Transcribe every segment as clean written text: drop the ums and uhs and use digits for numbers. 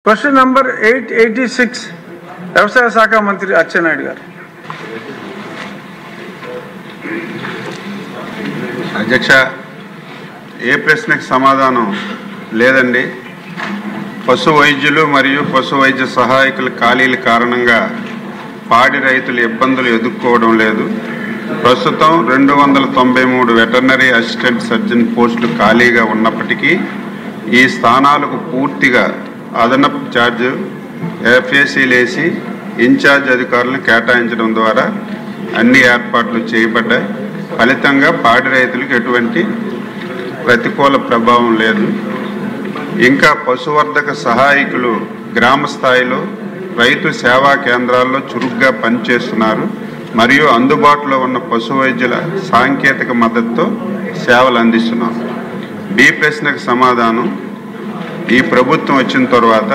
Question number 886 వ్యవసాయ శాఖ మంత్రి అచ్చెన్నాయుడు గారు. అధ్యక్ష, ఏ ప్రశ్నకు సమాధానం లేదండి. పశు వైద్యులు మరియు పశు వైద్య సహాయకుల ఖాళీల కారణంగా పాడి రైతులు ఇబ్బందులు ఎదుర్కోవడం లేదు. ప్రస్తుతం 293 వెటర్నరీ అసిస్టెంట్ సర్జన్ పోస్టులు ఖాళీగా ఉన్నప్పటికీ ఈ స్థానాలకు పూర్తిగా అదనపు ఛార్జ్ ఎఫ్ఏసీలేసి ఇన్ఛార్జ్ అధికారులను కేటాయించడం ద్వారా అన్ని ఏర్పాట్లు చేయబడ్డాయి. ఫలితంగా పాడి రైతులకు ఎటువంటి ప్రతికూల ప్రభావం లేదు. ఇంకా పశువర్ధక సహాయకులు గ్రామ స్థాయిలో రైతు సేవా కేంద్రాల్లో చురుగ్గా పనిచేస్తున్నారు మరియు అందుబాటులో ఉన్న పశు వైద్యుల సాంకేతిక మద్దతుతో సేవలు అందిస్తున్నారు. బి ప్రశ్నకు సమాధానం, ఈ ప్రభుత్వం వచ్చిన తర్వాత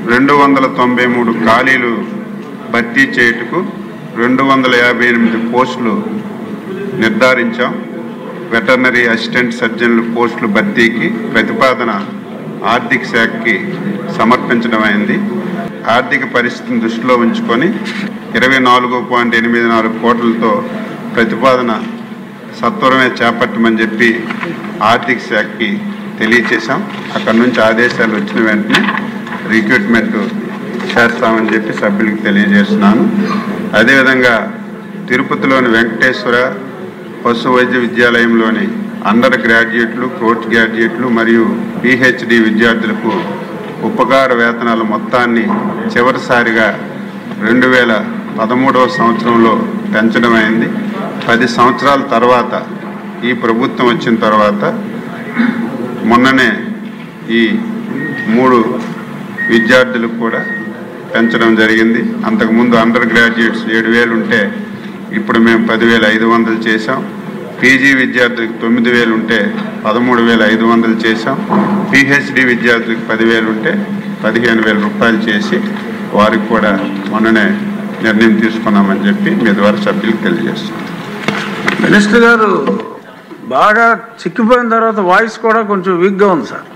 293 ఖాళీలు భర్తీ చేయుటకు 258 పోస్టులు నిర్ధారించాం. వెటర్నరీ అసిస్టెంట్ సర్జన్ల పోస్టుల భర్తీకి ప్రతిపాదన ఆర్థిక శాఖకి సమర్పించడం అయింది. ఆర్థిక పరిస్థితిని దృష్టిలో ఉంచుకొని 24.84 కోట్లతో ప్రతిపాదన సత్వరమే చేపట్టమని చెప్పి ఆర్థిక శాఖకి తెలియచేశాం. అక్కడి నుంచి ఆదేశాలు వచ్చిన వెంటనే రిక్రూట్మెంట్ చేస్తామని చెప్పి సభ్యులకు తెలియజేస్తున్నాను. అదేవిధంగా తిరుపతిలోని వెంకటేశ్వర పశు వైద్య విద్యాలయంలోని అండర్ గ్రాడ్యుయేట్లు, పోస్ట్ గ్రాడ్యుయేట్లు మరియు పిహెచ్డి విద్యార్థులకు ఉపకార వేతనాల మొత్తాన్ని చివరిసారిగా 2013వ సంవత్సరంలో పెంచడం అయింది. 10 సంవత్సరాల తర్వాత ఈ ప్రభుత్వం వచ్చిన తర్వాత మొన్ననే ఈ 3 విద్యార్థులకు కూడా పెంచడం జరిగింది. అంతకుముందు అండర్ గ్రాడ్యుయేట్స్ 7,000 ఉంటే ఇప్పుడు మేము 10,500 చేశాం. పీజీ విద్యార్థులకు 9,000 ఉంటే 13,500 చేశాం. పిహెచ్డి విద్యార్థులకు 10,000 ఉంటే 15,000 రూపాయలు చేసి వారికి కూడా మొన్ననే నిర్ణయం తీసుకున్నామని చెప్పి మీ ద్వారా సభ్యులకు తెలియజేస్తున్నాం. మినిస్టర్ గారు బాగా చిక్కిపోయిన తర్వాత వాయిస్ కూడా కొంచెం వీక్గా ఉంది సార్.